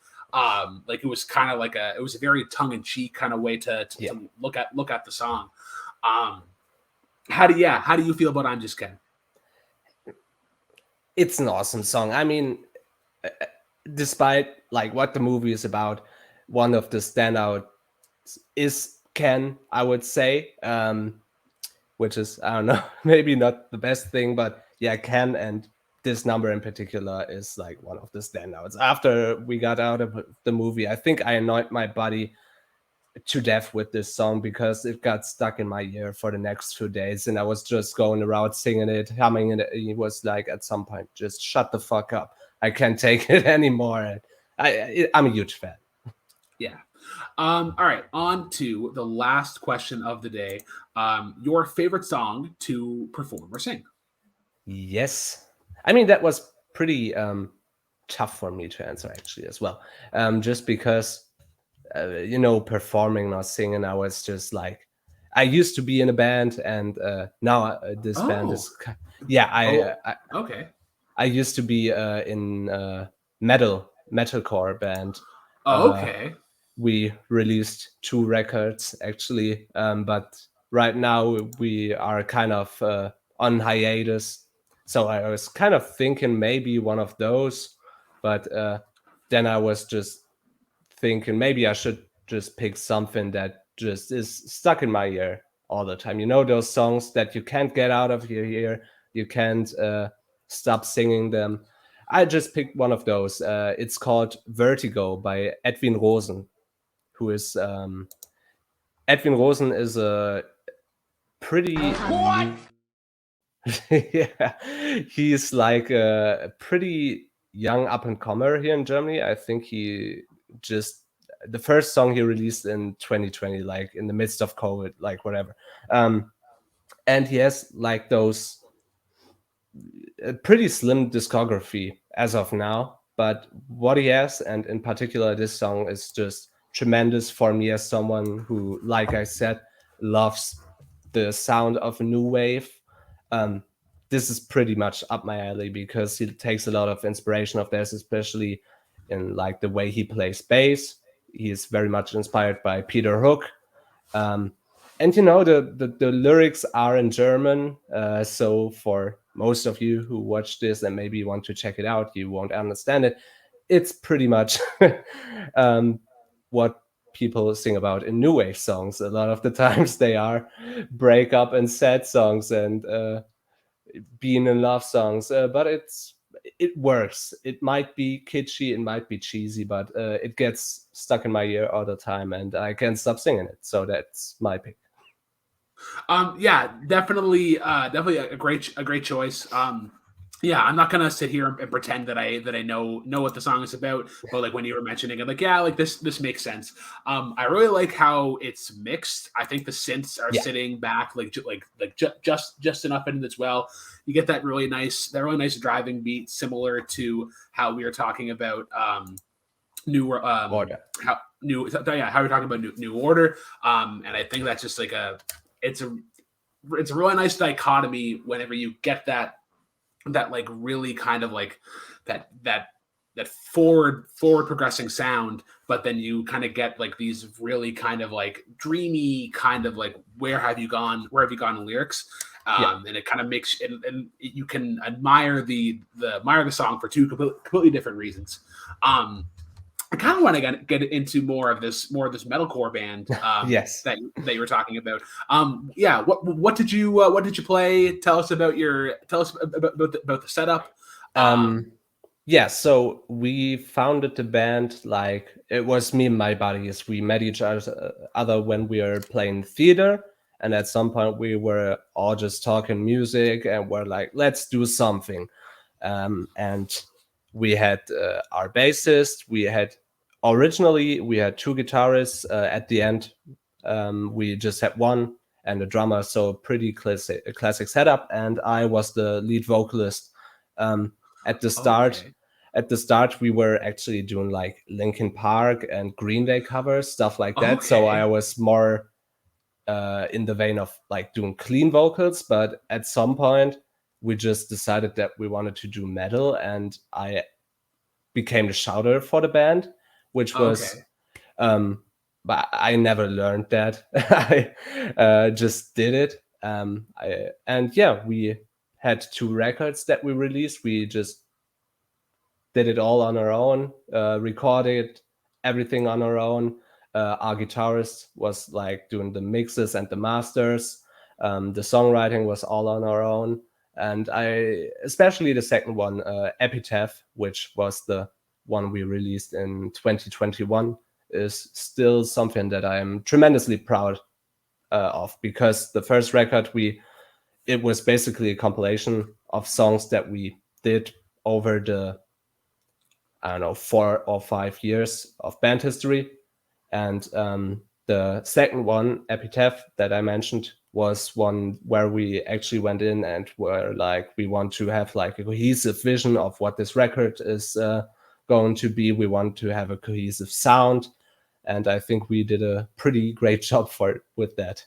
Like it was kind of like it was a very tongue in cheek kind of way to look at the song. How do you feel about I'm Just Ken? It's an awesome song. I mean, despite like what the movie is about, one of the standout is Ken, I would say, which is, I don't know, maybe not the best thing, but yeah, Ken, and this number in particular is like one of the standouts. After we got out of the movie, I think I annoyed my buddy to death with this song because it got stuck in my ear for the next 2 days, and I was just going around singing it, humming it. He was like, at some point, just shut the fuck up. I can't take it anymore. And I'm a huge fan. Yeah. All right. On to the last question of the day. Your favorite song to perform or sing? Yes. I mean, that was pretty tough for me to answer actually as well. Just because, performing or singing, I was just like, I used to be in a band, and now this band is, yeah, Okay. I used to be in metalcore band. Okay. We released 2 records actually, but right now we are kind of on hiatus. So I was kind of thinking maybe one of those, but then I was just thinking maybe I should just pick something that just is stuck in my ear all the time. You know, those songs that you can't get out of your ear, you can't stop singing them. I just picked one of those. It's called Vertigo by Edwin Rosen, who is Edwin Rosen is a pretty yeah, he's like a pretty young up and comer here in Germany. I think he just the first song he released in 2020, like in the midst of COVID, like whatever. And he has like those a pretty slim discography as of now, but what he has, and in particular this song, is just tremendous for me as someone who, like I said, loves the sound of a new wave. This is pretty much up my alley because he takes a lot of inspiration of this, especially in like the way he plays bass. He is very much inspired by Peter Hook. And the lyrics are in German, so for most of you who watch this and maybe want to check it out, you won't understand it. It's pretty much what people sing about in new wave songs. A lot of the times they are breakup and sad songs and being in love songs, but it works. It might be kitschy, it might be cheesy, but it gets stuck in my ear all the time, and I can't stop singing it. So that's my pick. Yeah, definitely a great choice. Yeah, I'm not gonna sit here and pretend that I know what the song is about, but like when you were mentioning it, like yeah, like this makes sense. I really like how it's mixed. I think the synths are sitting back just enough in it as well. You get that really nice driving beat, similar to how we were talking about new Order. how we're talking about new order. And I think that's just like it's a really nice dichotomy whenever you get that like really kind of like that forward progressing sound, but then you kind of get like these really kind of like dreamy kind of like where have you gone lyrics. And it kind of makes and you can admire the song for 2 completely different reasons. I kind of want to get into more of this metalcore band Yes. that you were talking about. Yeah, what did you play? Tell us about about the setup. Yeah, so we founded the band, like it was me and my buddies. We met each other when we were playing theater, and at some point we were all just talking music, and we're like, let's do something. And we had our bassist. Originally we had two guitarists. At the end, we just had one and a drummer, so pretty classic setup. And I was the lead vocalist. At the start, Okay. we were actually doing like Linkin Park and Green Day covers, stuff like that. So Okay. I was more in the vein of like doing clean vocals. But at some point, we just decided that we wanted to do metal, and I became the shouter for the band, which was, but I never learned that. I just did it. And yeah, we had 2 records that we released. We just did it all on our own, recorded everything on our own. Our guitarist was like doing the mixes and the masters. The songwriting was all on our own. And especially the second one, Epitaph, which was the one we released in 2021, is still something that I'm tremendously proud of, because the first record it was basically a compilation of songs that we did over the, I don't know, 4 or 5 years of band history. And the second one, Epitaph, that I mentioned, was one where we actually went in and were like, we want to have like a cohesive vision of what this record is going to be. We want to have a cohesive sound. And I think we did a pretty great job with that.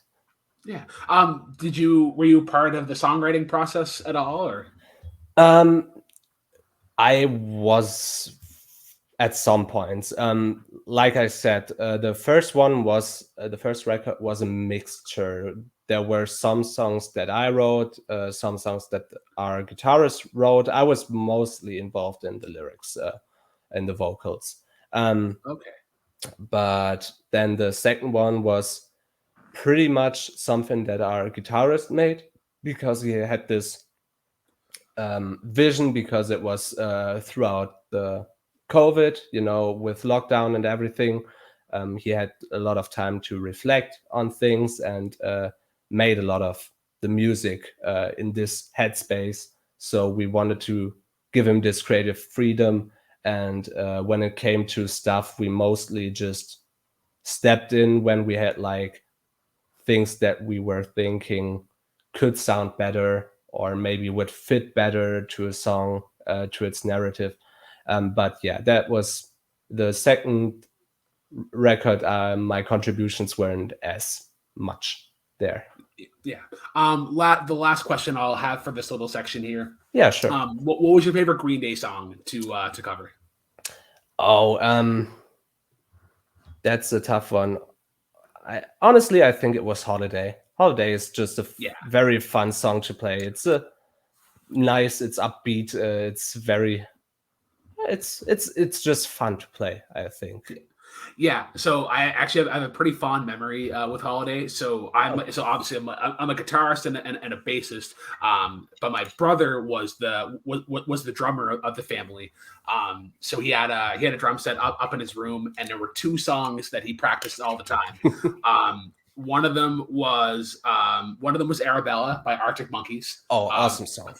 Yeah. Were you part of the songwriting process at all, or? I was at some points. Like I said, the first record was a mixture. There were some songs that I wrote, some songs that our guitarist wrote. I was mostly involved in the lyrics and the vocals. Okay. But then the second one was pretty much something that our guitarist made, because he had this vision, because it was throughout the COVID, with lockdown and everything. He had a lot of time to reflect on things, and made a lot of the music in this headspace. So we wanted to give him this creative freedom. And when it came to stuff, we mostly just stepped in when we had like things that we were thinking could sound better, or maybe would fit better to a song, to its narrative. But yeah, that was the second record. My contributions weren't as much there. Yeah. The last question I'll have for this little section here. Yeah, sure. What was your favorite Green Day song to cover? Oh, that's a tough one. Honestly, I think it was Holiday. Holiday is just a very fun song to play. It's it's upbeat. It's just fun to play, I think. Yeah, so I actually have a pretty fond memory with Holiday. So obviously I'm a guitarist and a bassist. But my brother was the drummer of the family. So he had a drum set up in his room, and there were 2 songs that he practiced all the time. One of them was Arabella by Arctic Monkeys. Oh, awesome song!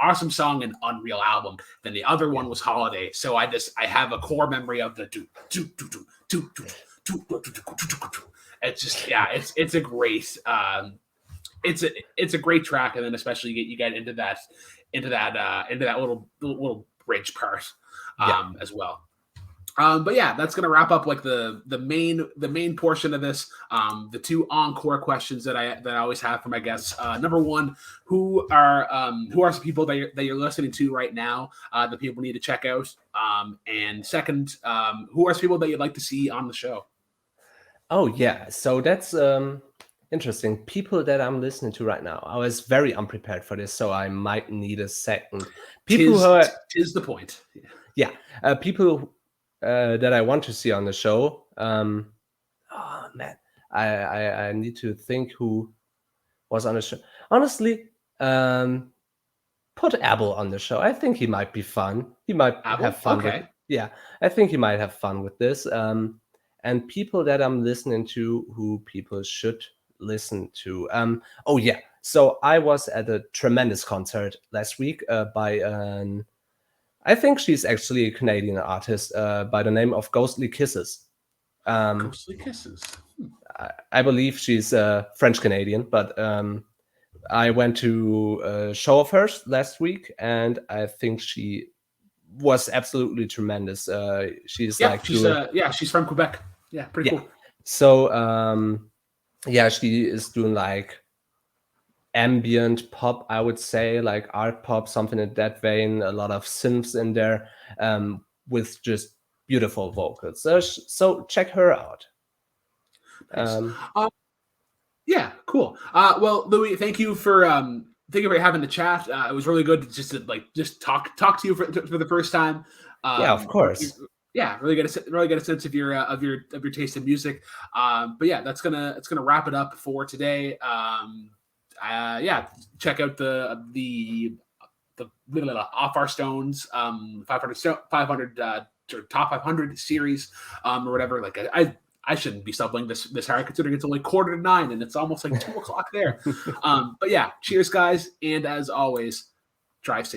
Awesome song and unreal album. Then the other one was Holiday. So I have a core memory of the do. It's just it's a great it's a great track, and then especially you get into that little bridge part as well. But yeah, that's gonna wrap up like the main portion of this. The 2 encore questions that I always have for my guests. Number 1, who are some people that you're listening to right now that people need to check out? And second, who are some people that you'd like to see on the show? Oh yeah, so that's interesting. People that I'm listening to right now. I was very unprepared for this, so I might need a second. Tis the point. Yeah, people that I want to see on the show. Oh man, I need to think who was on the show. Honestly, put Abel on the show. I think he might be fun. He might have Apple? fun with. Okay. Yeah, I think he might have fun with this. And people that I'm listening to, who people should listen to. Oh yeah. So I was at a tremendous concert last week by an. I think she's actually a Canadian artist by the name of Ghostly Kisses. Ghostly Kisses. I believe she's French Canadian, but I went to a show of hers last week, and I think she was absolutely tremendous. She's Yeah, like doing, she's from Quebec. Yeah, pretty yeah. cool. So yeah, she is doing like ambient pop, I would say, like art pop, something in that vein. A lot of synths in there, with just beautiful vocals. So check her out. Nice. Um, Yeah, cool. Well, Louis, thank you for having the chat. It was really good just to just talk to you for the first time. yeah, of course. Yeah, really get a sense of your taste in music. But yeah, it's gonna wrap it up for today. Yeah, check out the Off Our Stones 500 or top 500 series or whatever. Like I shouldn't be subbing this hard considering it's only 8:45 and it's almost like 2 o'clock there. But yeah, cheers guys, and as always, drive safe.